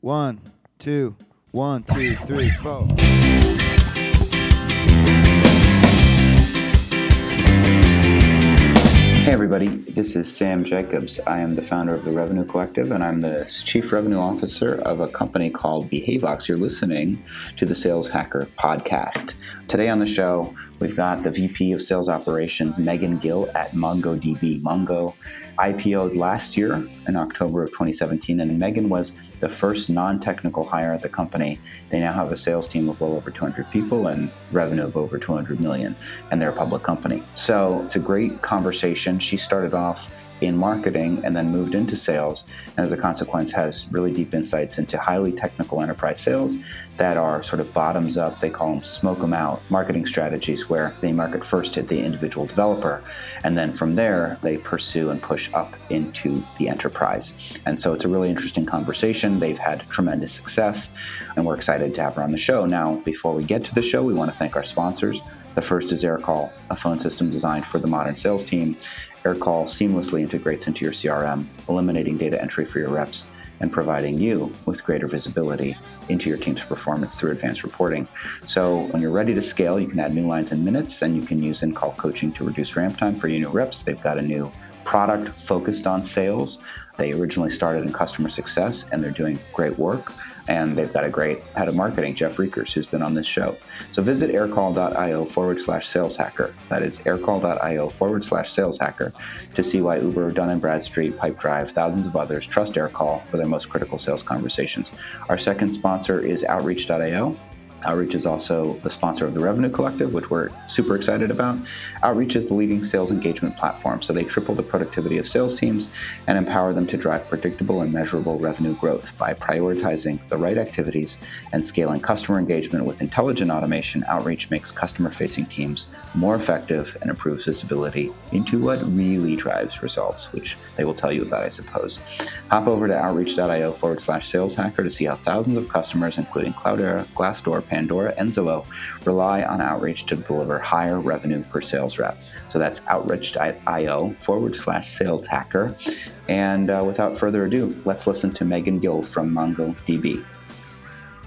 One, two, 1, 2, 3, 4. Hey everybody, this is Sam Jacobs. I am the founder of the Revenue Collective, and I'm the Chief Revenue Officer of a company called Behavivox. You're listening to the Sales Hacker podcast. Today on the show, we've got the VP of Sales Operations, Meghan Gill at MongoDB. Mongo IPO'd last year in October of 2017, and Meghan was the first non-technical hire at the company. They now have a sales team of well over 200 people and revenue of over 200 million, and they're a public company. So it's a great conversation. She started off in marketing and then moved into sales, and as a consequence has really deep insights into highly technical enterprise sales that are sort of bottoms up. They call them smoke them out marketing strategies, where they market first to the individual developer, and then from there they pursue and push up into the enterprise. And so it's a really interesting conversation. They've had tremendous success, and we're excited to have her on the show. Now, before we get to the show, we want to thank our sponsors. The first is AirCall, a phone system designed for the modern sales team. AirCall seamlessly integrates into your CRM, eliminating data entry for your reps and providing you with greater visibility into your team's performance through advanced reporting. So when you're ready to scale, you can add new lines in minutes, and you can use in-call coaching to reduce ramp time for your new reps. They've got a new product focused on sales. They originally started in customer success, and they're doing great work. And they've got a great head of marketing, Jeff Reekers, who's been on this show. So visit aircall.io/saleshacker. That is aircall.io/saleshacker to see why Uber, Dun & Bradstreet, Pipedrive, thousands of others trust AirCall for their most critical sales conversations. Our second sponsor is Outreach.io. Outreach is also the sponsor of the Revenue Collective, which we're super excited about. Outreach is the leading sales engagement platform, so they triple the productivity of sales teams and empower them to drive predictable and measurable revenue growth by prioritizing the right activities and scaling customer engagement with intelligent automation. Outreach makes customer-facing teams more effective and improves visibility into what really drives results, which they will tell you about, I suppose. Hop over to outreach.io/saleshacker to see how thousands of customers, including Cloudera, Glassdoor, Pandora, and Zillow, rely on Outreach to deliver higher revenue per sales rep. So that's outreach.io/saleshacker. And without further ado, let's listen to Meghan Gill from MongoDB.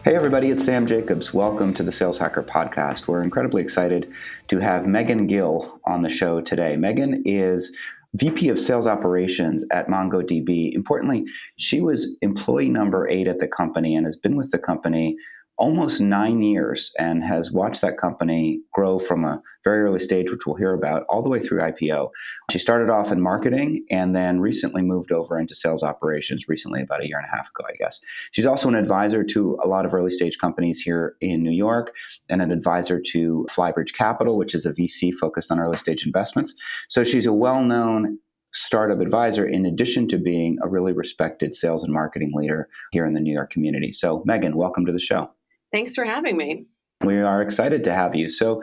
Hey everybody, it's Sam Jacobs. Welcome to the Sales Hacker podcast. We're incredibly excited to have Meghan Gill on the show today. Meghan is VP of Sales Operations at MongoDB. Importantly, she was employee number 8 at the company and has been with the company almost 9 years and has watched that company grow from a very early stage, which we'll hear about, all the way through IPO. She started off in marketing and then recently moved over into sales operations recently, about a year and a half ago, I guess. She's also an advisor to a lot of early stage companies here in New York and an advisor to Flywheel Capital, which is a VC focused on early stage investments. So she's a well-known startup advisor in addition to being a really respected sales and marketing leader here in the New York community. So Meghan, welcome to the show. Thanks for having me. We are excited to have you. So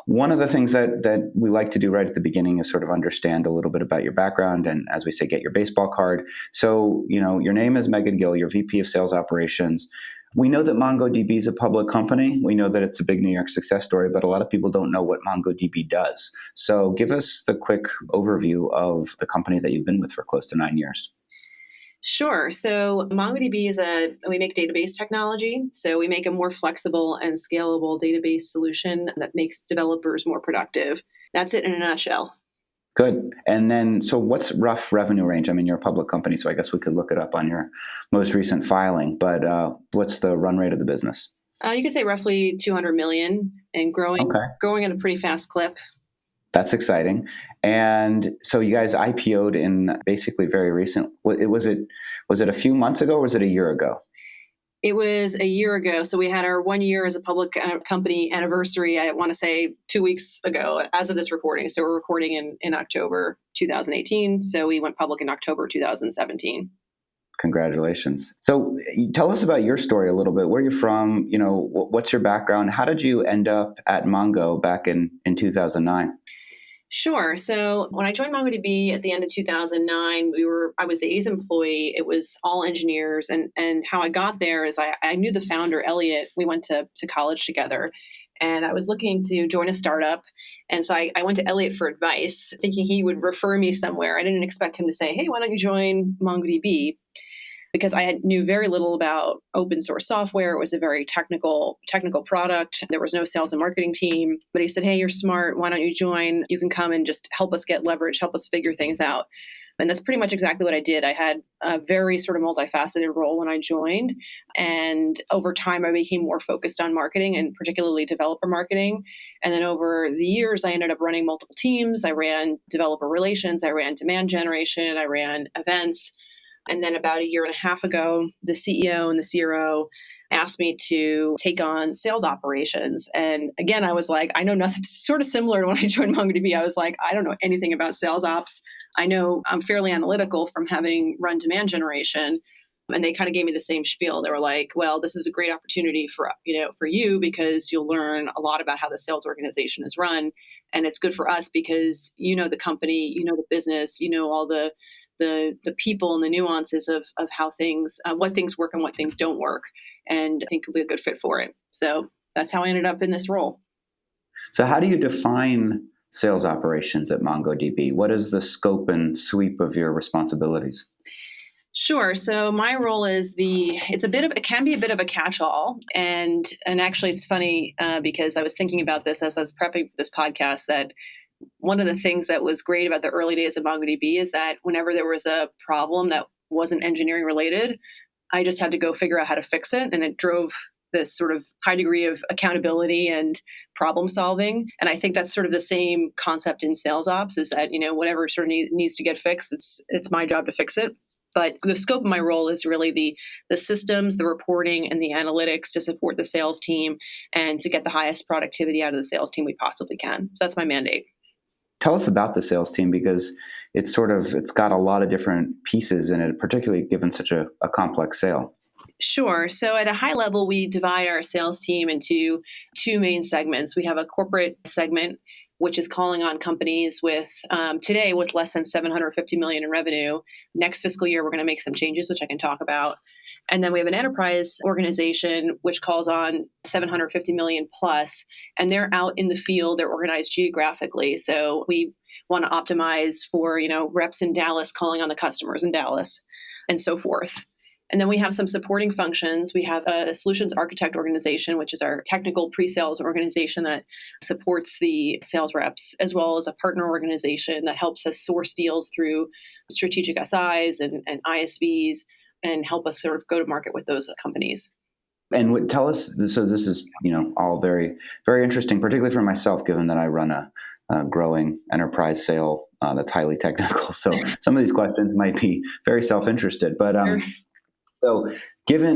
one of the things that we like to do right at the beginning is sort of understand a little bit about your background and, as we say, get your baseball card. So, your name is Meghan Gill. You're VP of Sales Operations. We know that MongoDB is a public company. We know that it's a big New York success story, but a lot of people don't know what MongoDB does. So give us the quick overview of the company that you've been with for close to 9 years. Sure. So MongoDB we make database technology. So we make a more flexible and scalable database solution that makes developers more productive. That's it in a nutshell. Good. And then, so what's rough revenue range? I mean, you're a public company, so I guess we could look it up on your most recent filing, but what's the run rate of the business? You could say roughly 200 million and growing at a pretty fast clip. That's exciting. And so you guys IPO'd in basically very recent. Was it a few months ago or was it a year ago? It was a year ago. So we had our 1 year as a public company anniversary, I want to say 2 weeks ago as of this recording. So we're recording in October 2018. So we went public in October 2017. Congratulations. So tell us about your story a little bit. Where you're from, what's your background? How did you end up at Mongo back in 2009? Sure. So when I joined MongoDB at the end of 2009, I was the 8th employee. It was all engineers. And how I got there is I knew the founder, Elliot. We went to college together. And I was looking to join a startup. And so I went to Elliot for advice, thinking he would refer me somewhere. I didn't expect him to say, hey, why don't you join MongoDB? because knew very little about open source software. It was a very technical product. There was no sales and marketing team. But he said, hey, you're smart. Why don't you join? You can come and just help us get leverage, help us figure things out. And that's pretty much exactly what I did. I had a very sort of multifaceted role when I joined. And over time, I became more focused on marketing and particularly developer marketing. And then over the years, I ended up running multiple teams. I ran developer relations, I ran demand generation, I ran events. And then about a year and a half ago, the CEO and the CRO asked me to take on sales operations. And again, I was like, I know nothing. Sort of similar to when I joined MongoDB. I was like, I don't know anything about sales ops. I know I'm fairly analytical from having run demand generation. And they kind of gave me the same spiel. They were like, well, this is a great opportunity for you because you'll learn a lot about how the sales organization is run. And it's good for us because you know the company, you know the business, you know all the people and the nuances of how things, what things work and what things don't work. And I think it'll be a good fit for it. So that's how I ended up in this role. So how do you define sales operations at MongoDB? What is the scope and sweep of your responsibilities? Sure. So my role is it can be a bit of a catch-all. And actually it's funny because I was thinking about this as I was prepping for this podcast, that one of the things that was great about the early days of MongoDB is that whenever there was a problem that wasn't engineering related, I just had to go figure out how to fix it. And it drove this sort of high degree of accountability and problem solving. And I think that's sort of the same concept in sales ops, is that, whatever sort of needs to get fixed, it's my job to fix it. But the scope of my role is really the systems, the reporting, and the analytics to support the sales team and to get the highest productivity out of the sales team we possibly can. So that's my mandate. Tell us about the sales team, because it's got a lot of different pieces in it, particularly given such a complex sale. Sure. So at a high level, we divide our sales team into two main segments. We have a corporate segment, which is calling on companies today with less than $750 million in revenue. Next fiscal year, we're going to make some changes, which I can talk about. And then we have an enterprise organization, which calls on 750 million plus, and they're out in the field. They're organized geographically. So we want to optimize for, reps in Dallas calling on the customers in Dallas and so forth. And then we have some supporting functions. We have a solutions architect organization, which is our technical pre-sales organization that supports the sales reps, as well as a partner organization that helps us source deals through strategic SIs and ISVs and help us sort of go to market with those companies. And tell us, so this is, all very, very interesting, particularly for myself, given that I run a growing enterprise sale that's highly technical. So some of these questions might be very self-interested, but Sure. So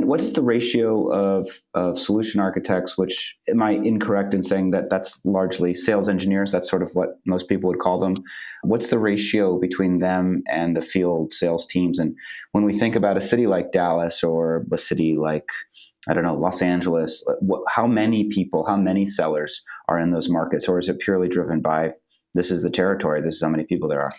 what is the ratio of solution architects, which am I incorrect in saying that that's largely sales engineers? That's sort of what most people would call them. What's the ratio between them and the field sales teams? And when we think about a city like Dallas or a city like, I don't know, Los Angeles, how many people, how many sellers are in those markets? Or is it purely driven by, this is the territory, this is how many people there are?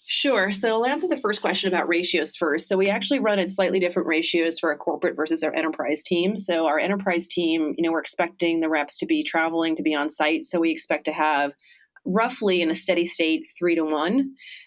Sure. So I'll answer the first question about ratios first. So we actually run at slightly different ratios for our corporate versus our enterprise team. So our enterprise team, we're expecting the reps to be traveling, to be on site. So we expect to have roughly in a steady state 3-to-1.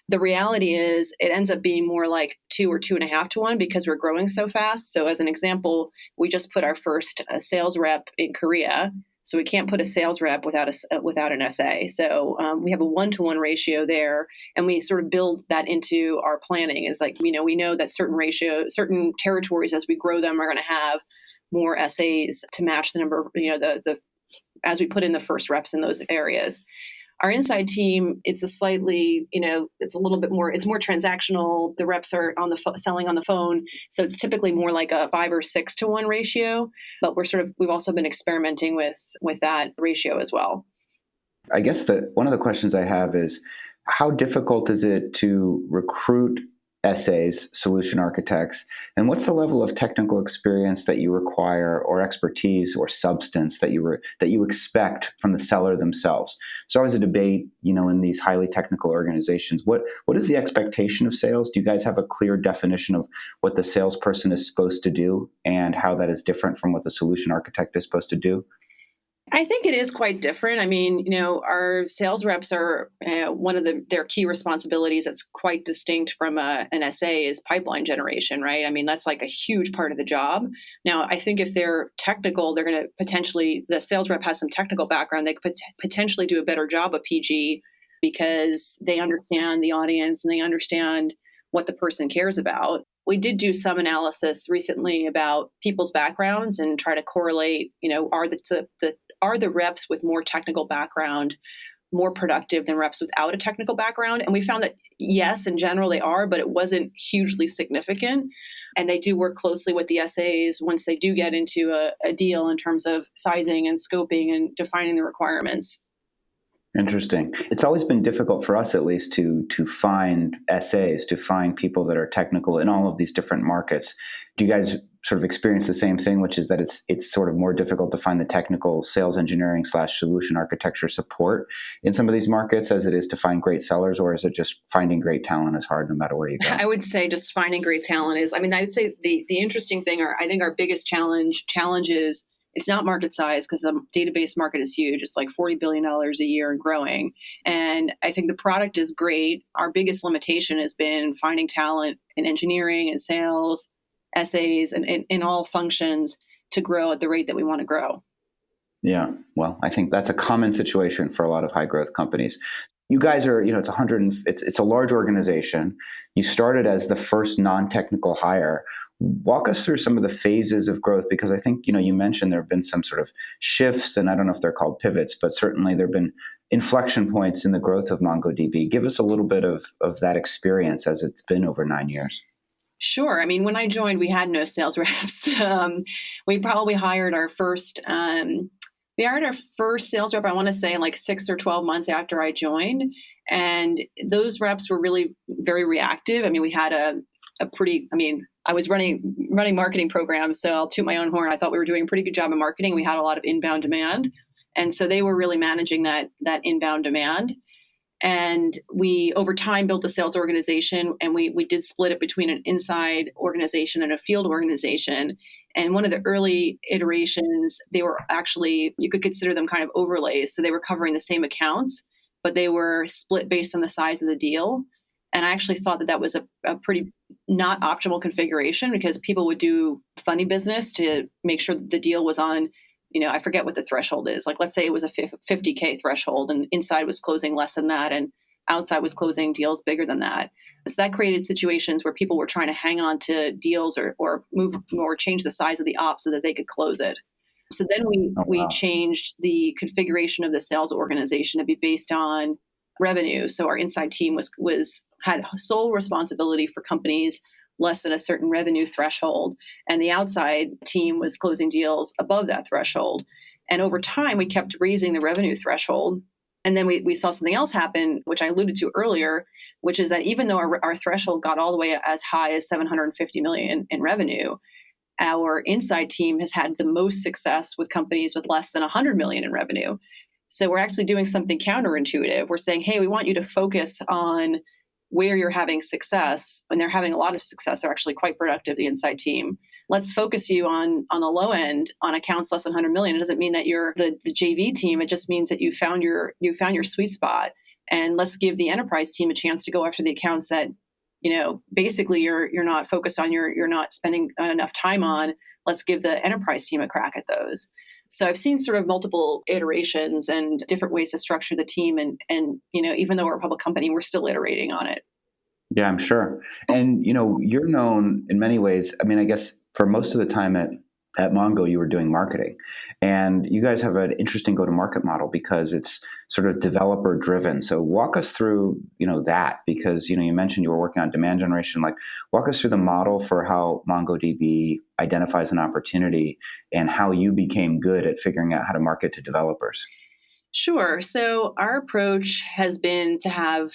The reality is it ends up being more like 2 or 2.5-to-1 because we're growing so fast. So as an example, we just put our first sales rep in Korea. So we can't put a sales rep without an SA. So we have a 1-to-1 ratio there, and we sort of build that into our planning. It's like, we know that certain territories as we grow them are going to have more SAs to match the number, as we put in the first reps in those areas. Our inside team, it's a slightly, it's a little bit more, it's more transactional. The reps are selling on the phone. So it's typically more like a 5 or 6-to-1 ratio, but we've also been experimenting with that ratio as well. I guess one of the questions I have is, how difficult is it to recruit SAs, solution architects, and what's the level of technical experience that you require, or expertise or substance that you expect from the seller themselves? There's always a debate, in these highly technical organizations. What is the expectation of sales? Do you guys have a clear definition of what the salesperson is supposed to do and how that is different from what the solution architect is supposed to do? I think it is quite different. I mean, our sales reps are one of their key responsibilities that's quite distinct from an SA is pipeline generation, right? I mean, that's like a huge part of the job. Now, I think if they're technical, they're going to the sales rep has some technical background. They could potentially do a better job of PG because they understand the audience and they understand what the person cares about. We did do some analysis recently about people's backgrounds and try to correlate, are the reps with more technical background more productive than reps without a technical background? And we found that yes, in general they are, but it wasn't hugely significant. And they do work closely with the SAs once they do get into a deal in terms of sizing and scoping and defining the requirements. Interesting. It's always been difficult for us, at least, to find SAs, to find people that are technical in all of these different markets. Do you guys sort of experience the same thing, which is that it's sort of more difficult to find the technical sales engineering / solution architecture support in some of these markets as it is to find great sellers, or is it just finding great talent is hard no matter where you go? I would say just finding great talent is, I would say the interesting thing, or I think our biggest challenge is it's not market size because the database market is huge. It's like $40 billion a year and growing. And I think the product is great. Our biggest limitation has been finding talent in engineering and sales, SAs, and in all functions to grow at the rate that we want to grow. Yeah, well, I think that's a common situation for a lot of high growth companies. You guys are, it's a large organization. You started as the first non-technical hire. Walk us through some of the phases of growth, because I think, you mentioned there have been some sort of shifts, and I don't know if they're called pivots, but certainly there have been inflection points in the growth of MongoDB. Give us a little bit of that experience as it's been over 9 years. Sure. I mean, when I joined, we had no sales reps. We probably hired our first sales rep, I want to say like 6 or 12 months after I joined. And those reps were really very reactive. I mean, we had I was running marketing programs, so I'll toot my own horn. I thought we were doing a pretty good job of marketing. We had a lot of inbound demand. And so they were really managing that inbound demand. And we, over time, built a sales organization, and we did split it between an inside organization and a field organization. And one of the early iterations, they were actually, you could consider them kind of overlays. So they were covering the same accounts, but they were split based on the size of the deal. And I actually thought that was a pretty not optimal configuration, because people would do funny business to make sure that the deal was on, I forget what the threshold is. Like, let's say it was a 50K threshold, and inside was closing less than that, and outside was closing deals bigger than that. So that created situations where people were trying to hang on to deals or move or change the size of the op so that they could close it. So then we changed the configuration of the sales organization to be based on revenue. So our inside team had sole responsibility for companies less than a certain revenue threshold, and the outside team was closing deals above that threshold. And over time, we kept raising the revenue threshold. And then we saw something else happen, which I alluded to earlier, which is that even though our threshold got all the way as high as 750 million in revenue, our inside team has had the most success with companies with less than 100 million in revenue. So we're actually doing something counterintuitive. We're saying, hey, we want you to focus on where you're having success. When they're having a lot of success, they're actually quite productive, the inside team. Let's focus you on the low end on accounts less than 100 million. It doesn't mean that you're the JV team. It just means that you found your sweet spot. And let's give the enterprise team a chance to go after the accounts that, basically you're not focused on, you're not spending enough time on. Let's give the enterprise team a crack at those. So I've seen sort of multiple iterations and different ways to structure the team. And even though we're a public company, we're still iterating on it. Yeah, I'm sure. And, you're known in many ways. I mean, I guess for most of the time at Mongo, you were doing marketing. And you guys have an interesting go-to-market model because it's sort of developer-driven. So walk us through, that, because, you mentioned you were working on demand generation. Like, walk us through the model for how MongoDB identifies an opportunity and how you became good at figuring out how to market to developers. Sure. So our approach has been to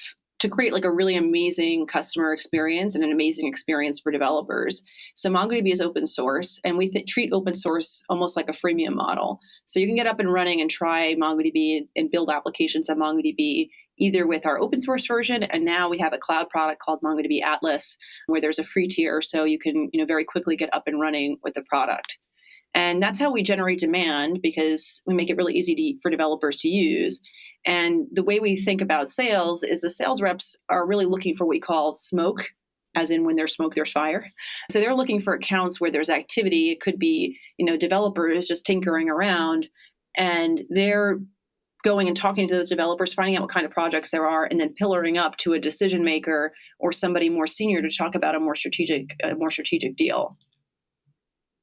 create like a really amazing customer experience and an amazing experience for developers. So MongoDB is open source, and we treat open source almost like a freemium model. So you can get up and running and try MongoDB and build applications on MongoDB, either with our open source version, and now we have a cloud product called MongoDB Atlas, where there's a free tier, so you can very quickly get up and running with the product. And that's how we generate demand, because we make it really easy for developers to use. And the way we think about sales is the sales reps are really looking for what we call smoke, as in when there's smoke, there's fire. So they're looking for accounts where there's activity. It could be, developers just tinkering around, and they're going and talking to those developers, finding out what kind of projects there are, and then pillaring up to a decision maker or somebody more senior to talk about a more strategic deal.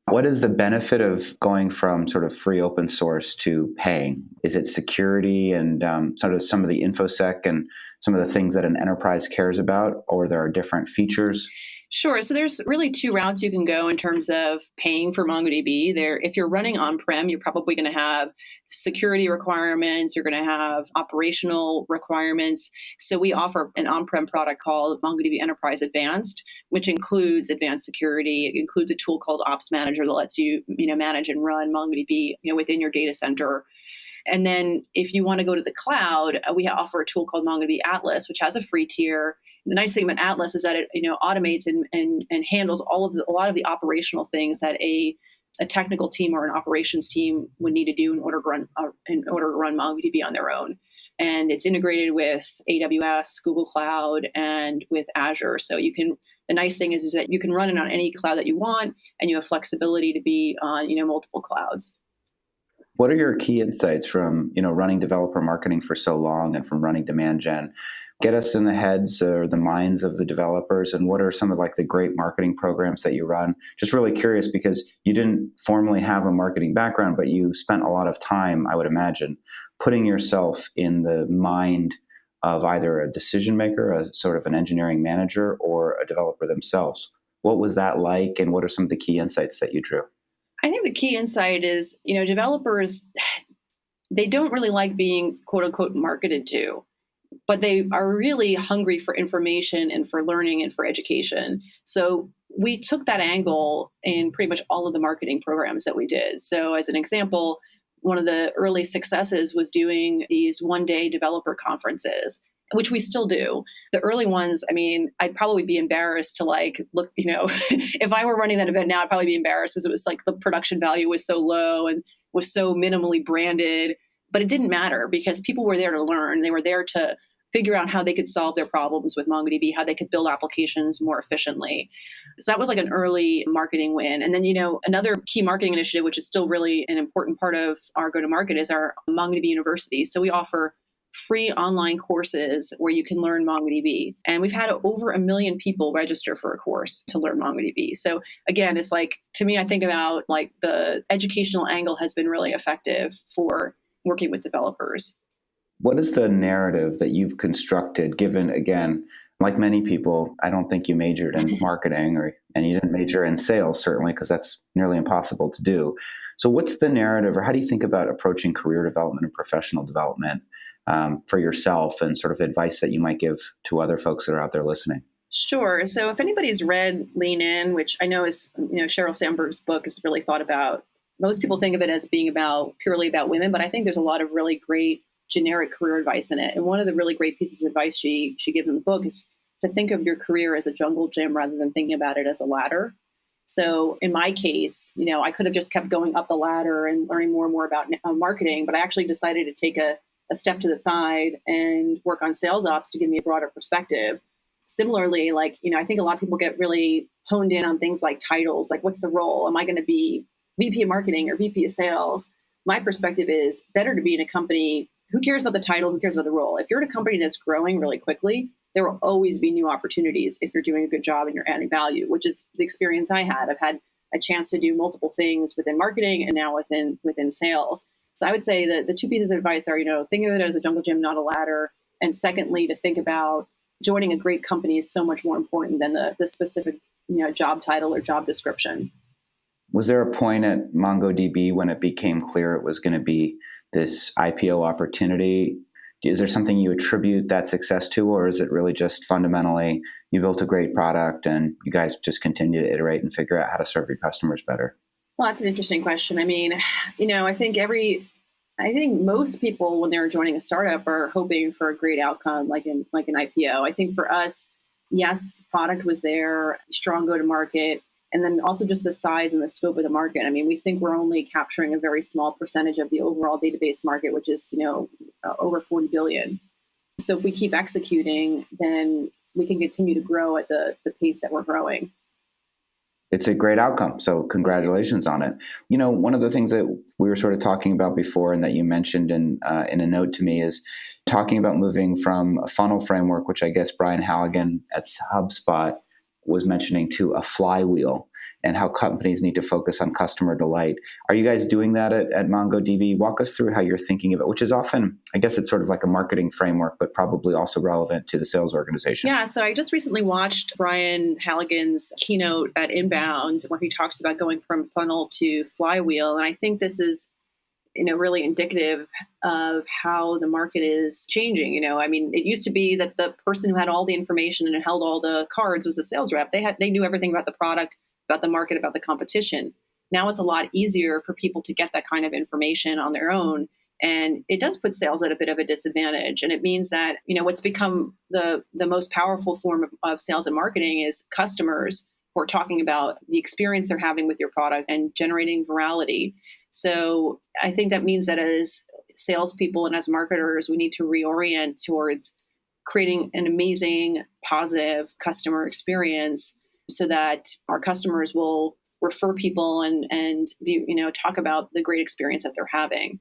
What is the benefit of going from sort of free open source to paying? Is it security and sort of some of the InfoSec and some of the things that an enterprise cares about, or there are different features? Sure. So there's really two routes you can go in terms of paying for MongoDB. If you're running on-prem, you're probably going to have security requirements. You're going to have operational requirements. So we offer an on-prem product called MongoDB Enterprise Advanced, which includes advanced security. It includes a tool called Ops Manager that lets you, manage and run MongoDB, within your data center. And then if you want to go to the cloud, we offer a tool called MongoDB Atlas, which has a free tier. The nice thing about Atlas is that it automates and handles a lot of the operational things that a technical team or an operations team would need to do in order to run MongoDB on their own. And it's integrated with AWS, Google Cloud, and with Azure. So the nice thing is that you can run it on any cloud that you want, and you have flexibility to be on multiple clouds. What are your key insights from running developer marketing for so long and from running demand gen? Get us in the heads or the minds of the developers, and what are some of the great marketing programs that you run? Just really curious, because you didn't formally have a marketing background, but you spent a lot of time, I would imagine, putting yourself in the mind of either a decision maker, a sort of an engineering manager, or a developer themselves. What was that like, and what are some of the key insights that you drew? I think the key insight is, developers, they don't really like being quote unquote marketed to, but they are really hungry for information and for learning and for education. So we took that angle in pretty much all of the marketing programs that we did. So as an example, one of the early successes was doing these one-day developer conferences, which we still do. The early ones, I'd probably be embarrassed to look, if I were running that event now, I'd probably be embarrassed, as it was the production value was so low and was so minimally branded. But it didn't matter, because people were there to learn. They were there to figure out how they could solve their problems with MongoDB, how they could build applications more efficiently. So that was an early marketing win. And then, another key marketing initiative, which is still really an important part of our go-to-market, is our MongoDB University. So we offer free online courses where you can learn MongoDB. And we've had over 1 million people register for a course to learn MongoDB. So again, it's to me, I think about the educational angle has been really effective for working with developers. What is the narrative that you've constructed, given, again, like many people, I don't think you majored in marketing and you didn't major in sales, certainly, because that's nearly impossible to do. So what's the narrative, or how do you think about approaching career development and professional development for yourself, and sort of advice that you might give to other folks that are out there listening? Sure. So if anybody's read Lean In, which I know is, Sheryl Sandberg's book, is really thought about. Most people think of it as being purely about women, but I think there's a lot of really great generic career advice in it. And one of the really great pieces of advice she gives in the book is to think of your career as a jungle gym rather than thinking about it as a ladder. So in my case, I could have just kept going up the ladder and learning more and more about marketing, but I actually decided to take a step to the side and work on sales ops to give me a broader perspective. Similarly, I think a lot of people get really honed in on things like titles, what's the role? Am I going to be VP of marketing or VP of sales? My perspective is better to be in a company. Who cares about the title? Who cares about the role? If you're in a company that's growing really quickly, there will always be new opportunities if you're doing a good job and you're adding value, which is the experience I had. I've had a chance to do multiple things within marketing and now within sales. So I would say that the two pieces of advice are, think of it as a jungle gym, not a ladder. And secondly, to think about joining a great company is so much more important than the specific job title or job description. Was there a point at MongoDB when it became clear it was going to be this IPO opportunity? Is there something you attribute that success to, or is it really just fundamentally you built a great product and you guys just continue to iterate and figure out how to serve your customers better? Well, that's an interesting question. I think most people, when they're joining a startup, are hoping for a great outcome, like an IPO. I think for us, yes, product was there, strong go-to-market. And then also just the size and the scope of the market. I mean, we think we're only capturing a very small percentage of the overall database market, which is, over 40 billion. So if we keep executing, then we can continue to grow at the pace that we're growing. It's a great outcome. So congratulations on it. One of the things that we were sort of talking about before and that you mentioned in a note to me is talking about moving from a funnel framework, which I guess Brian Halligan at HubSpot was mentioning, to a flywheel, and how companies need to focus on customer delight. Are you guys doing that at MongoDB? Walk us through how you're thinking of it, which is often, I guess it's sort of like a marketing framework, but probably also relevant to the sales organization. Yeah, so I just recently watched Brian Halligan's keynote at Inbound, where he talks about going from funnel to flywheel. And I think this is really indicative of how the market is changing. I mean, it used to be that the person who had all the information and held all the cards was a sales rep. They knew everything about the product, about the market, about the competition. Now it's a lot easier for people to get that kind of information on their own. And it does put sales at a bit of a disadvantage. And it means that, what's become the most powerful form of sales and marketing is customers who are talking about the experience they're having with your product and generating virality. So I think that means that as salespeople and as marketers, we need to reorient towards creating an amazing, positive customer experience so that our customers will refer people and talk about the great experience that they're having.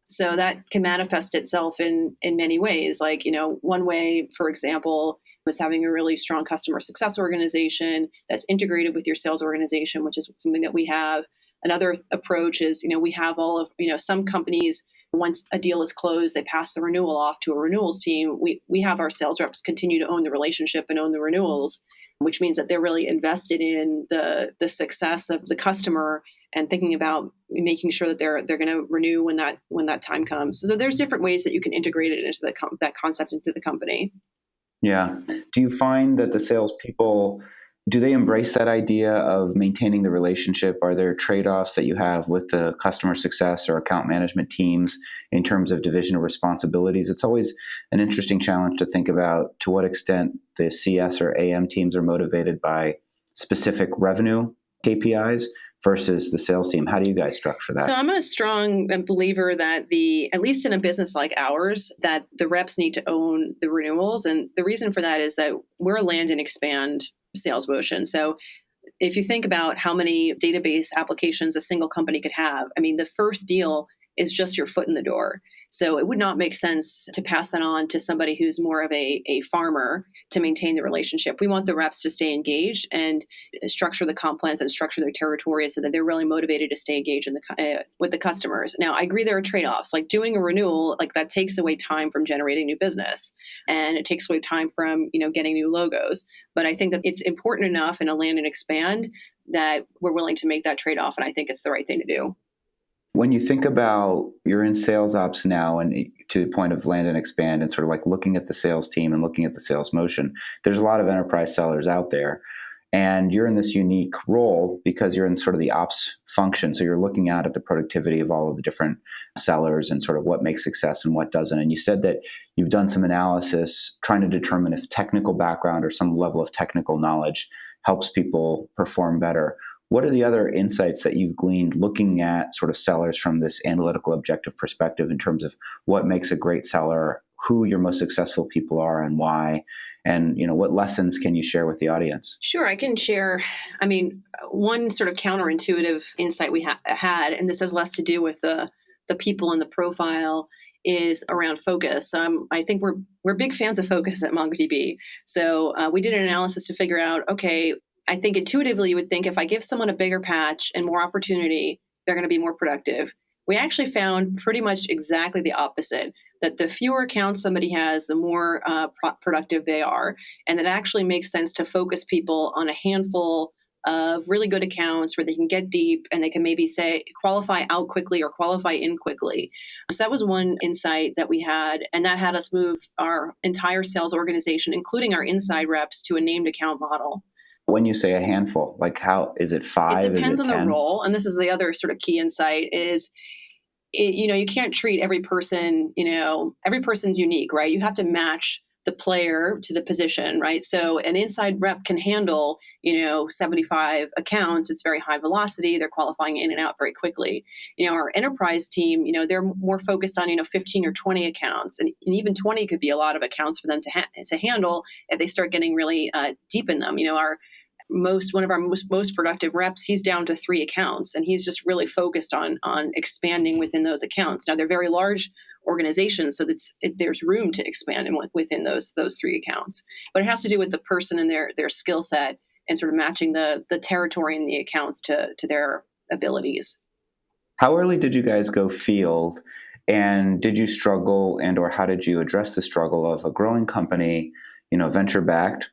So that can manifest itself in many ways. Like, one way, for example, was having a really strong customer success organization that's integrated with your sales organization, which is something that we have. Another approach is, we have all of, some companies, once a deal is closed, they pass the renewal off to a renewals team. We have our sales reps continue to own the relationship and own the renewals, which means that they're really invested in the success of the customer and thinking about making sure that they're going to renew when that time comes. So there's different ways that you can integrate it into that concept into the company. Yeah. Do you find that the salespeople, do they embrace that idea of maintaining the relationship? Are there trade-offs that you have with the customer success or account management teams in terms of division of responsibilities? It's always an interesting challenge to think about to what extent the CS or AM teams are motivated by specific revenue KPIs versus the sales team. How do you guys structure that? So I'm a strong believer that at least in a business like ours, that the reps need to own the renewals. And the reason for that is that we're a land and expand sales motion. So if you think about how many database applications a single company could have, I mean, the first deal is just your foot in the door. So it would not make sense to pass that on to somebody who's more of a farmer to maintain the relationship. We want the reps to stay engaged and structure the comp plans and structure their territory so that they're really motivated to stay engaged with the customers. Now, I agree there are trade-offs. Like doing a renewal, like that takes away time from generating new business, and it takes away time from getting new logos. But I think that it's important enough in a land and expand that we're willing to make that trade-off, and I think it's the right thing to do. When you think about, you're in sales ops now, and to the point of land and expand and sort of like looking at the sales team and looking at the sales motion, there's a lot of enterprise sellers out there. And you're in this unique role because you're in sort of the ops function. So you're looking out at the productivity of all of the different sellers and sort of what makes success and what doesn't. And you said that you've done some analysis trying to determine if technical background or some level of technical knowledge helps people perform better. What are the other insights that you've gleaned looking at sort of sellers from this analytical objective perspective in terms of what makes a great seller, who your most successful people are and why, and what lessons can you share with the audience? Sure, I can share. I mean, one sort of counterintuitive insight we had, and this has less to do with the people and the profile, is around focus. I think we're big fans of focus at MongoDB. So we did an analysis to figure out, okay, I think intuitively you would think if I give someone a bigger patch and more opportunity, they're going to be more productive. We actually found pretty much exactly the opposite, that the fewer accounts somebody has, the more productive they are. And it actually makes sense to focus people on a handful of really good accounts where they can get deep and they can maybe say qualify out quickly or qualify in quickly. So that was one insight that we had. And that had us move our entire sales organization, including our inside reps, to a named account model. When you say a handful, like how, is it 5? It depends is it on 10? the role. And this is the other sort of key insight is, you can't treat every person, every person's unique, right? You have to match the player to the position, right? So an inside rep can handle, 75 accounts. It's very high velocity. They're qualifying in and out very quickly. Our enterprise team, they're more focused on, 15 or 20 accounts. And even 20 could be a lot of accounts for them to handle if they start getting really deep in them. One of our most productive reps, he's down to 3 accounts, and he's just really focused on expanding within those accounts. Now they're very large organizations, so there's room to expand within those 3 accounts. But it has to do with the person and their skill set and sort of matching the territory and the accounts to their abilities. How early did you guys go field, and did you struggle or how did you address the struggle of a growing company, venture backed,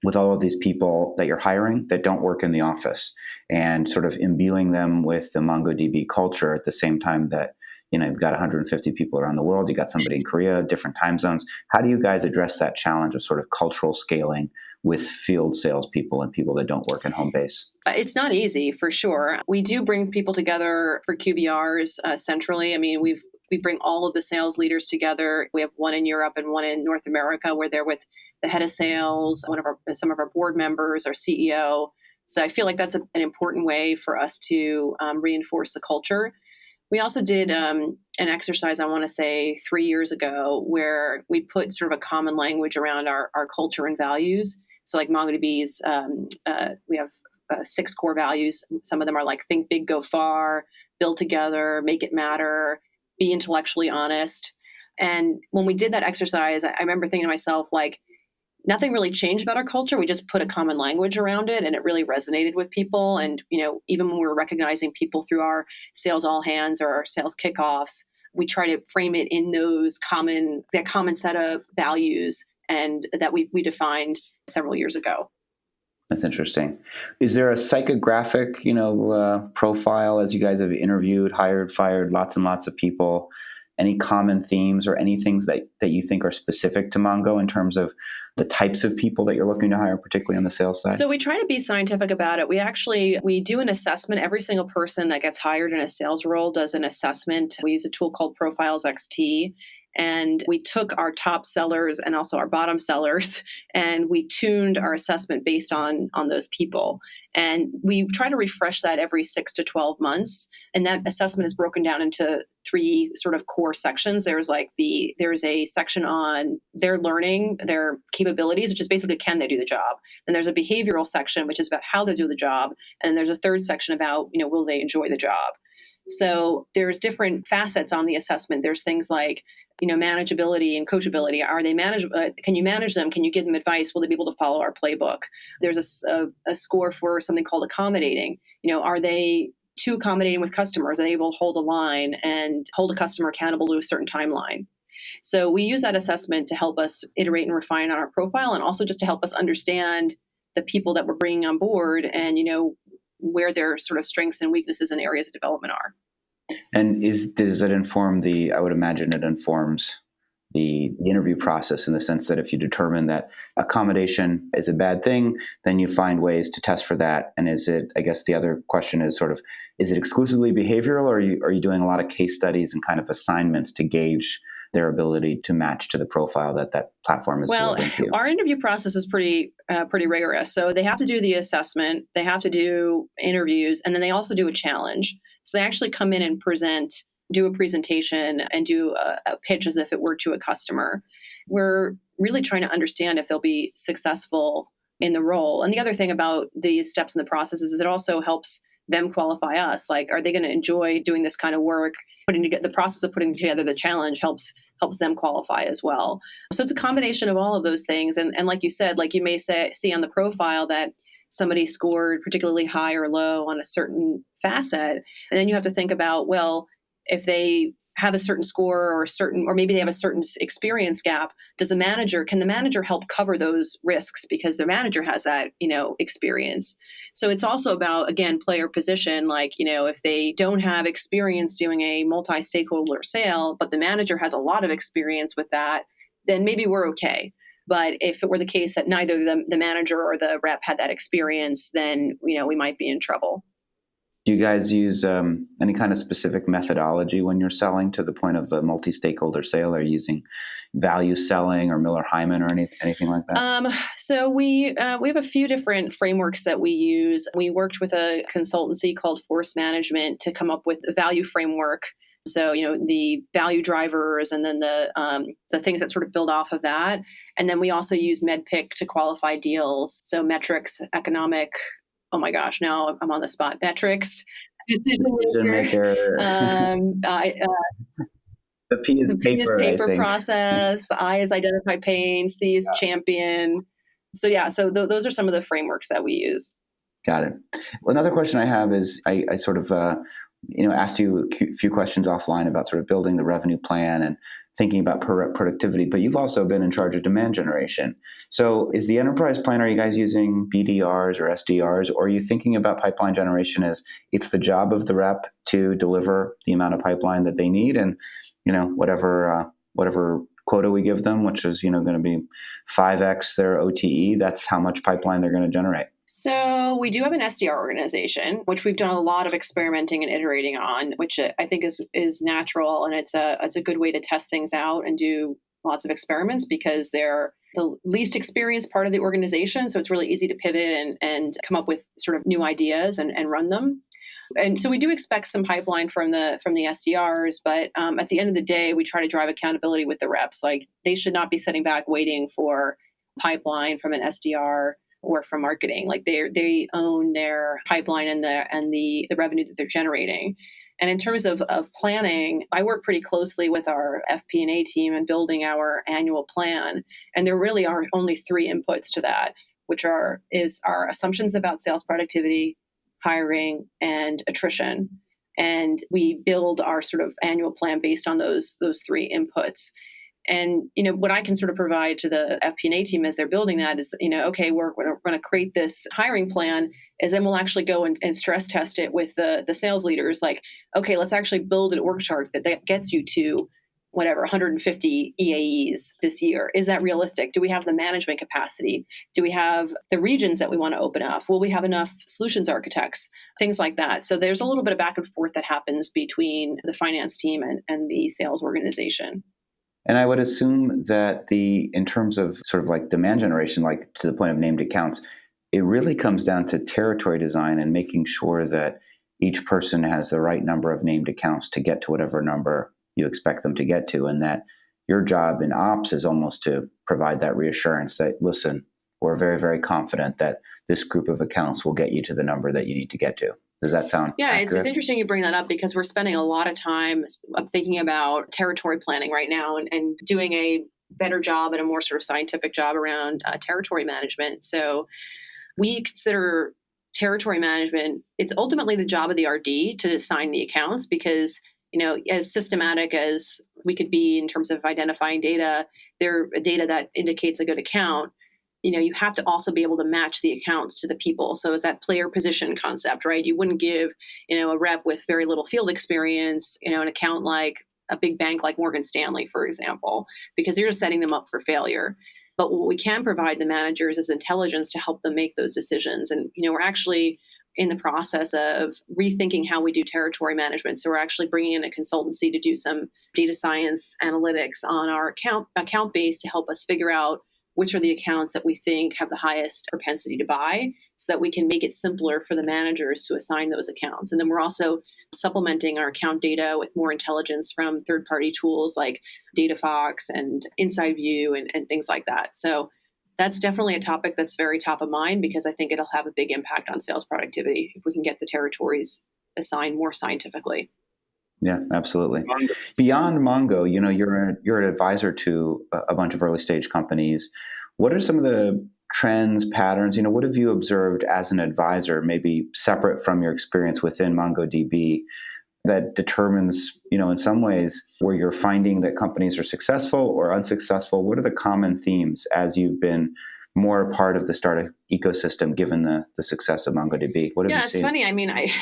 with all of these people that you're hiring that don't work in the office, and sort of imbuing them with the MongoDB culture at the same time that, you've got 150 people around the world, you got somebody in Korea, different time zones. How do you guys address that challenge of sort of cultural scaling with field salespeople and people that don't work in home base? It's not easy, for sure. We do bring people together for QBRs centrally. I mean, we bring all of the sales leaders together. We have one in Europe and one in North America where they're with the head of sales, some of our board members, our CEO. So I feel like that's an important way for us to reinforce the culture. We also did an exercise, I want to say 3 years ago, where we put sort of a common language around our culture and values. So like MongoDB's, we have 6 core values. Some of them are like think big, go far, build together, make it matter, be intellectually honest. And when we did that exercise, I remember thinking to myself, like, nothing really changed about our culture. We just put a common language around it, and it really resonated with people. And, even when we were recognizing people through our sales all hands or our sales kickoffs, we try to frame it in that common set of values and that we defined several years ago. That's interesting. Is there a psychographic, profile as you guys have interviewed, hired, fired lots and lots of people? Any common themes or any things that you think are specific to Mongo in terms of the types of people that you're looking to hire, particularly on the sales side? So we try to be scientific about it. We do an assessment. Every single person that gets hired in a sales role does an assessment. We use a tool called Profiles XT. And we took our top sellers and also our bottom sellers, and we tuned our assessment based on those people. And we try to refresh that every 6 to 12 months. And that assessment is broken down into 3 sort of core sections. There's a section on their learning, their capabilities, which is basically, can they do the job? And there's a behavioral section, which is about how they do the job. And then there's a third section about, will they enjoy the job? So there's different facets on the assessment. There's things like, manageability and coachability. Are they can you manage them? Can you give them advice? Will they be able to follow our playbook? There's a score for something called accommodating. Are they too accommodating with customers? Are they able to hold a line and hold a customer accountable to a certain timeline? So we use that assessment to help us iterate and refine on our profile, and also just to help us understand the people that we're bringing on board and, where their sort of strengths and weaknesses and areas of development are. And does it inform I would imagine it informs the interview process in the sense that if you determine that accommodation is a bad thing, then you find ways to test for that. And I guess the other question is sort of, is it exclusively behavioral, or are you doing a lot of case studies and kind of assignments to gauge their ability to match to the profile that platform is delivering to you? Our interview process is pretty rigorous. So they have to do the assessment, they have to do interviews, and then they also do a challenge. So they actually come in and do a presentation and do a pitch as if it were to a customer. We're really trying to understand if they'll be successful in the role. And the other thing about these steps in the process is it also helps them qualify us. Like, are they going to enjoy doing this kind of work? The process of putting together the challenge helps them qualify as well. So it's a combination of all of those things. And like you said, like you may see on the profile that somebody scored particularly high or low on a certain facet. And then you have to think about, well, if they have a certain score or maybe they have a certain experience gap, can the manager help cover those risks because the manager has that, experience. So it's also about, again, player position. Like, if they don't have experience doing a multi-stakeholder sale, but the manager has a lot of experience with that, then maybe we're okay. But if it were the case that neither the manager or the rep had that experience, then, we might be in trouble. Do you guys use any kind of specific methodology when you're selling to the point of the multi-stakeholder sale? Are you using value selling or Miller-Hyman or anything like that? So we have a few different frameworks that we use. We worked with a consultancy called Force Management to come up with a value framework. So, the value drivers and then the things that sort of build off of that. And then we also use MedPick to qualify deals. So metrics, economic, oh my gosh, now I'm on the spot. Metrics, decision maker. The P is paper, I think. Process. The I is identify pain. C is champion. So those are some of the frameworks that we use. Got it. Well, another question I have is I sort of asked you a few questions offline about sort of building the revenue plan and thinking about productivity, but you've also been in charge of demand generation. So is the enterprise plan, are you guys using BDRs or SDRs, or are you thinking about pipeline generation as it's the job of the rep to deliver the amount of pipeline that they need and, whatever quota we give them, which is, going to be 5x their OTE, that's how much pipeline they're going to generate? So we do have an SDR organization, which we've done a lot of experimenting and iterating on, which I think is natural. And it's a good way to test things out and do lots of experiments because they're the least experienced part of the organization. So it's really easy to pivot and come up with sort of new ideas and run them. And so we do expect some pipeline from the SDRs, but at the end of the day, we try to drive accountability with the reps. Like they should not be sitting back waiting for pipeline from an SDR or from marketing. Like they own their pipeline and the revenue that they're generating. And in terms of planning, I work pretty closely with our FP&A team in building our annual plan. And there really are only three inputs to that, which are our assumptions about sales productivity, hiring, and attrition. And we build our sort of annual plan based on those three inputs. And, what I can sort of provide to the FP&A team as they're building that is, okay, we're going to create this hiring plan, is then we'll actually go and stress test it with the sales leaders. Like, okay, let's actually build an org chart that gets you to whatever, 150 EAEs this year. Is that realistic? Do we have the management capacity? Do we have the regions that we want to open up? Will we have enough solutions architects? Things like that. So there's a little bit of back and forth that happens between the finance team and the sales organization. And I would assume that in terms of sort of like demand generation, like to the point of named accounts, it really comes down to territory design and making sure that each person has the right number of named accounts to get to whatever number you expect them to get to. And that your job in ops is almost to provide that reassurance that, listen, we're very, very confident that this group of accounts will get you to the number that you need to get to. Does that sound accurate? It's interesting you bring that up because we're spending a lot of time thinking about territory planning right now and doing a better job and a more sort of scientific job around territory management. So we consider territory management, it's ultimately the job of the RD to assign the accounts because, as systematic as we could be in terms of identifying data, there data that indicates a good account. You have to also be able to match the accounts to the people. So it's that player position concept, right? You wouldn't give, a rep with very little field experience, an account like a big bank like Morgan Stanley, for example, because you're just setting them up for failure. But what we can provide the managers is intelligence to help them make those decisions. And, we're actually in the process of rethinking how we do territory management. So we're actually bringing in a consultancy to do some data science analytics on our account base to help us figure out which are the accounts that we think have the highest propensity to buy so that we can make it simpler for the managers to assign those accounts. And then we're also supplementing our account data with more intelligence from third-party tools like DataFox and Inside View and things like that. So that's definitely a topic that's very top of mind because I think it'll have a big impact on sales productivity if we can get the territories assigned more scientifically. Yeah, absolutely. Beyond Mongo, you're an advisor to a bunch of early stage companies. What are some of the trends, patterns? What have you observed as an advisor, maybe separate from your experience within MongoDB, that determines, in some ways, where you're finding that companies are successful or unsuccessful? What are the common themes as you've been more a part of the startup ecosystem, given the success of MongoDB? What have you seen? Yeah, it's funny.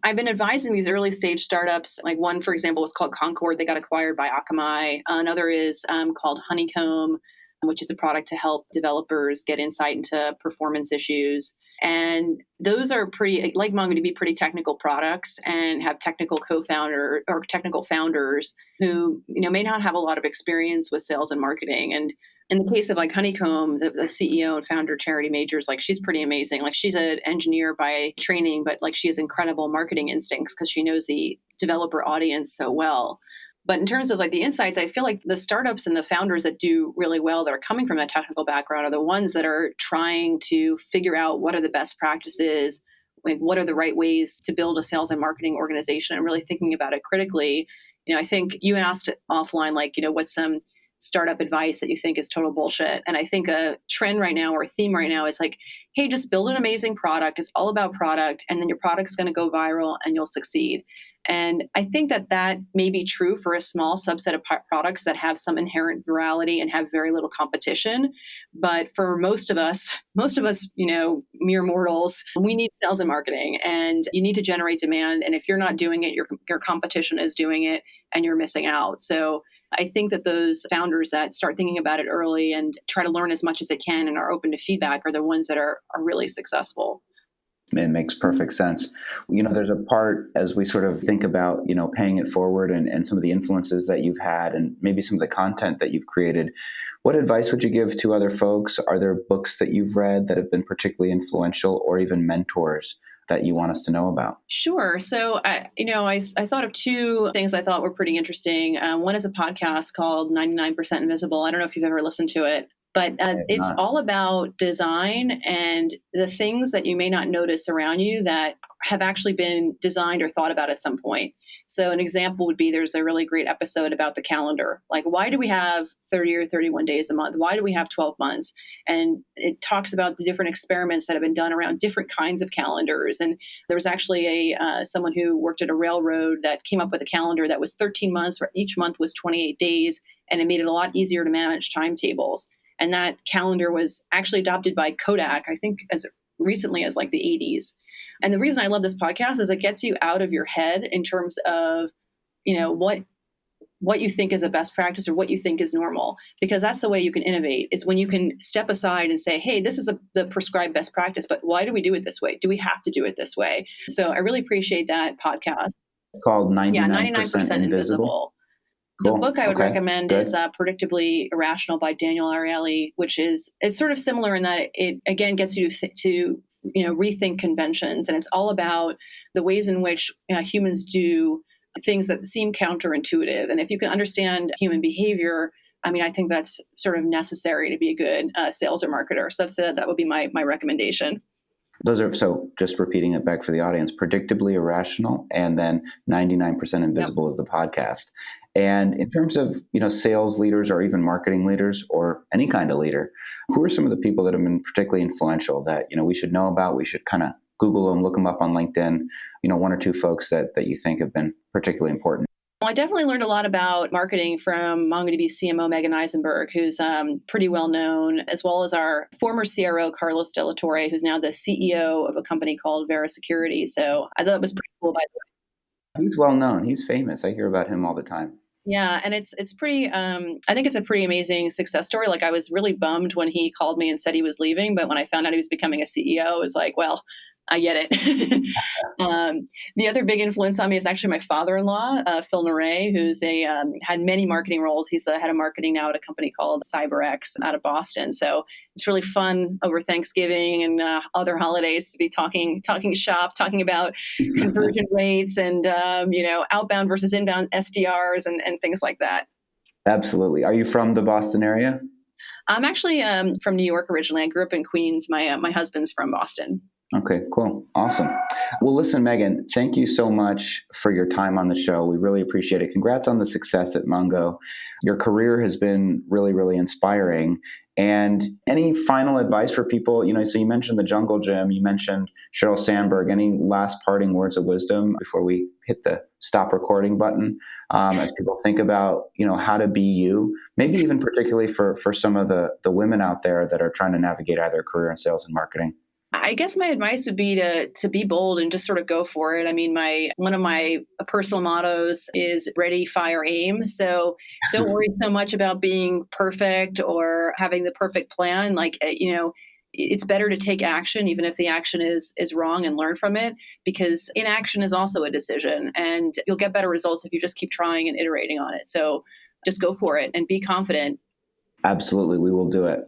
I've been advising these early stage startups. Like one, for example, was called Concord. They got acquired by Akamai. Another is called Honeycomb, which is a product to help developers get insight into performance issues. And those are pretty, like MongoDB, pretty technical products and have technical co-founder or technical founders who, may not have a lot of experience with sales and marketing. And in the case of like Honeycomb, the CEO and founder Charity Majors, like she's pretty amazing. Like she's an engineer by training, but like she has incredible marketing instincts because she knows the developer audience so well. But in terms of like the insights, I feel like the startups and the founders that do really well that are coming from that technical background are the ones that are trying to figure out what are the best practices, like what are the right ways to build a sales and marketing organization, and really thinking about it critically. I think you asked offline, like, what's some startup advice that you think is total bullshit. And I think a trend right now or a theme right now is like, hey, just build an amazing product. It's all about product. And then your product's going to go viral and you'll succeed. And I think that may be true for a small subset of products that have some inherent virality and have very little competition. But for most of us, mere mortals, we need sales and marketing, and you need to generate demand. And if you're not doing it, your competition is doing it and you're missing out. So I think that those founders that start thinking about it early and try to learn as much as they can and are open to feedback are the ones that are really successful. It makes perfect sense. There's a part as we sort of think about, paying it forward and some of the influences that you've had and maybe some of the content that you've created. What advice would you give to other folks? Are there books that you've read that have been particularly influential, or even mentors that you want us to know about? Sure. So, I thought of two things I thought were pretty interesting. One is a podcast called 99% Invisible. I don't know if you've ever listened to it, but it's all about design and the things that you may not notice around you that have actually been designed or thought about at some point. So an example would be there's a really great episode about the calendar. Like, why do we have 30 or 31 days a month? Why do we have 12 months? And it talks about the different experiments that have been done around different kinds of calendars. And there was actually someone who worked at a railroad that came up with a calendar that was 13 months, where each month was 28 days, and it made it a lot easier to manage timetables. And that calendar was actually adopted by Kodak, I think, as recently as like the 80s. And the reason I love this podcast is it gets you out of your head in terms of, what you think is a best practice or what you think is normal, because that's the way you can innovate, is when you can step aside and say, hey, this is the prescribed best practice, but why do we do it this way? Do we have to do it this way? So I really appreciate that podcast. It's called 99% Invisible. The book I would recommend is Predictably Irrational by Daniel Ariely, it's sort of similar in that it again gets you to rethink conventions, and it's all about the ways in which humans do things that seem counterintuitive. And if you can understand human behavior, I think that's sort of necessary to be a good sales or marketer. So that would be my recommendation. Those are, so just repeating it back for the audience, Predictably Irrational, and then 99% Invisible is the podcast. And in terms of, sales leaders or even marketing leaders or any kind of leader, who are some of the people that have been particularly influential that, we should know about? We should kind of Google them, look them up on LinkedIn, one or two folks that you think have been particularly important. Well, I definitely learned a lot about marketing from MongoDB CMO Meghan Eisenberg, who's pretty well known, as well as our former CRO, Carlos De La Torre, who's now the CEO of a company called Vera Security. So I thought it was pretty cool, by the way. He's well known. He's famous. I hear about him all the time. Yeah, and it's pretty, I think it's a pretty amazing success story. Like, I was really bummed when he called me and said he was leaving, but when I found out he was becoming a CEO, I was like, well, I get it. The other big influence on me is actually my father-in-law, Phil Naray, who's had many marketing roles. He's the head of marketing now at a company called CyberX out of Boston. So it's really fun over Thanksgiving and other holidays to be talking shop, talking about conversion rates and outbound versus inbound SDRs and things like that. Absolutely. Are you from the Boston area? I'm actually from New York originally. I grew up in Queens. My husband's from Boston. Okay, cool. Awesome. Well, listen, Meghan, thank you so much for your time on the show. We really appreciate it. Congrats on the success at Mongo. Your career has been really, really inspiring. And any final advice for people? So you mentioned the Jungle Gym, you mentioned Sheryl Sandberg. Any last parting words of wisdom before we hit the stop recording button as people think about, how to be you, maybe even particularly for some of the women out there that are trying to navigate either a career in sales and marketing? I guess my advice would be to be bold and just sort of go for it. One of my personal mottos is ready, fire, aim. So don't worry so much about being perfect or having the perfect plan. it's better to take action, even if the action is wrong, and learn from it, because inaction is also a decision, and you'll get better results if you just keep trying and iterating on it. So just go for it and be confident. Absolutely, we will do it.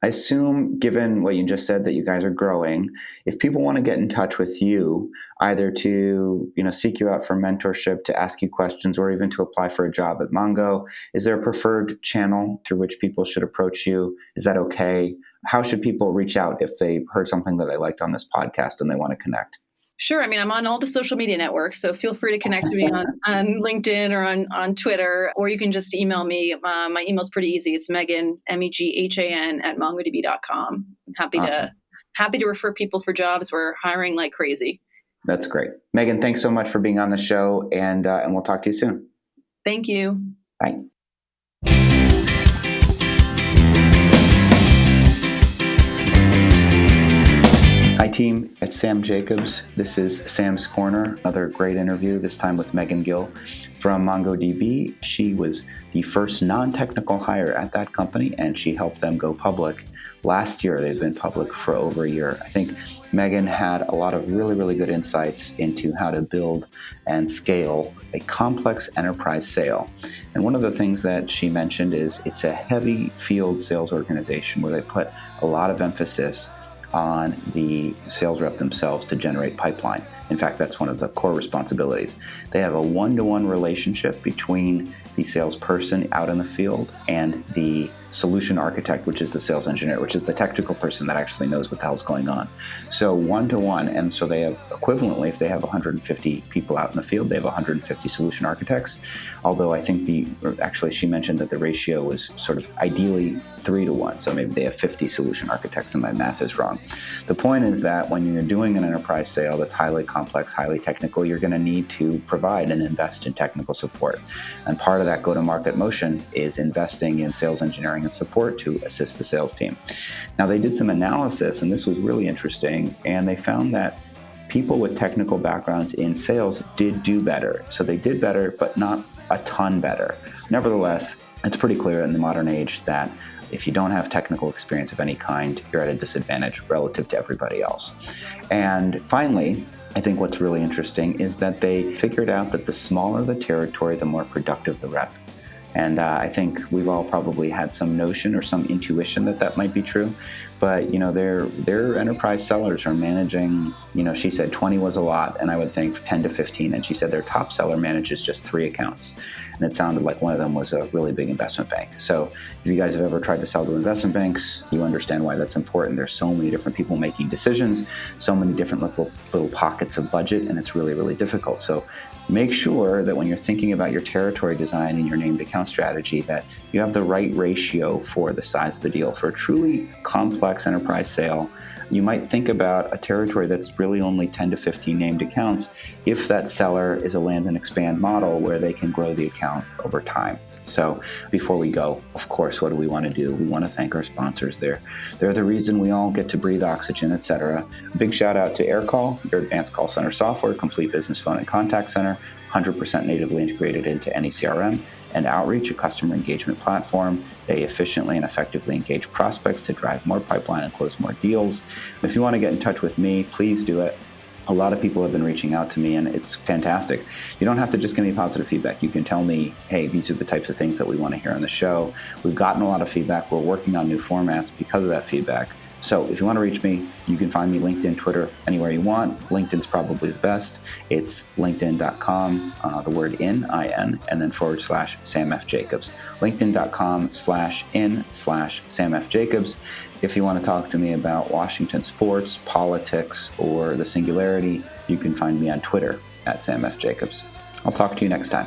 I assume, given what you just said, that you guys are growing. If people want to get in touch with you, either to seek you out for mentorship, to ask you questions, or even to apply for a job at Mongo, is there a preferred channel through which people should approach you? Is that okay? How should people reach out if they heard something that they liked on this podcast and they want to connect? Sure. I mean, I'm on all the social media networks, so feel free to connect with me on LinkedIn or on Twitter, or you can just email me. My email's pretty easy. It's Meghan, MEGHAN @mongodb.com. I'm happy to refer people for jobs. We're hiring like crazy. That's great. Meghan, thanks so much for being on the show, and we'll talk to you soon. Thank you. Bye. Hi team, it's Sam Jacobs. This is Sam's Corner, another great interview, this time with Meghan Gill from MongoDB. She was the first non-technical hire at that company, and she helped them go public. Last year, they've been public for over a year. I think Meghan had a lot of really, really good insights into how to build and scale a complex enterprise sale. And one of the things that she mentioned is it's a heavy field sales organization where they put a lot of emphasis on the sales rep themselves to generate pipeline. In fact, that's one of the core responsibilities. They have a one-to-one relationship between the salesperson out in the field and the solution architect, which is the sales engineer, which is the technical person that actually knows what the hell's going on. So one-to-one, and so they have equivalently, if they have 150 people out in the field, they have 150 solution architects. Although I think she mentioned that the ratio was sort of ideally 3-to-1, so maybe they have 50 solution architects and my math is wrong. The point is that when you're doing an enterprise sale that's highly complex, highly technical, you're going to need to provide and invest in technical support. And part of that go-to-market motion is investing in sales engineering and support to assist the sales team. Now, they did some analysis, and this was really interesting, and they found that people with technical backgrounds in sales did do better. So they did better, but not a ton better. Nevertheless, it's pretty clear in the modern age that if you don't have technical experience of any kind, you're at a disadvantage relative to everybody else. And finally, I think what's really interesting is that they figured out that the smaller the territory, the more productive the rep. And I think we've all probably had some notion or some intuition that might be true. But, their enterprise sellers are managing, she said 20 was a lot, and I would think 10 to 15. And she said their top seller manages just 3 accounts. And it sounded like one of them was a really big investment bank. So if you guys have ever tried to sell to investment banks, you understand why that's important. There's so many different people making decisions, so many different little pockets of budget, and it's really, really difficult. So make sure that when you're thinking about your territory design and your named account strategy, that you have the right ratio for the size of the deal. For a truly complex enterprise sale, you might think about a territory that's really only 10 to 15 named accounts if that seller is a land and expand model where they can grow the account over time. So before we go, of course, what do we want to do? We want to thank our sponsors. They're the reason we all get to breathe oxygen, etc. Big shout out to AirCall, your advanced call center software, complete business phone and contact center, 100% natively integrated into any CRM, and Outreach, a customer engagement platform. They efficiently and effectively engage prospects to drive more pipeline and close more deals. If you want to get in touch with me, please do it. A lot of people have been reaching out to me, and it's fantastic. You don't have to just give me positive feedback. You can tell me, hey, these are the types of things that we want to hear on the show. We've gotten a lot of feedback. We're working on new formats because of that feedback. So if you want to reach me, you can find me LinkedIn, Twitter, anywhere you want. LinkedIn's probably the best. It's linkedin.com, the word in, I-N, and then /Sam F. Jacobs. LinkedIn.com/in/Sam F. Jacobs. If you want to talk to me about Washington sports, politics, or the singularity, you can find me on Twitter @Sam F. Jacobs. I'll talk to you next time.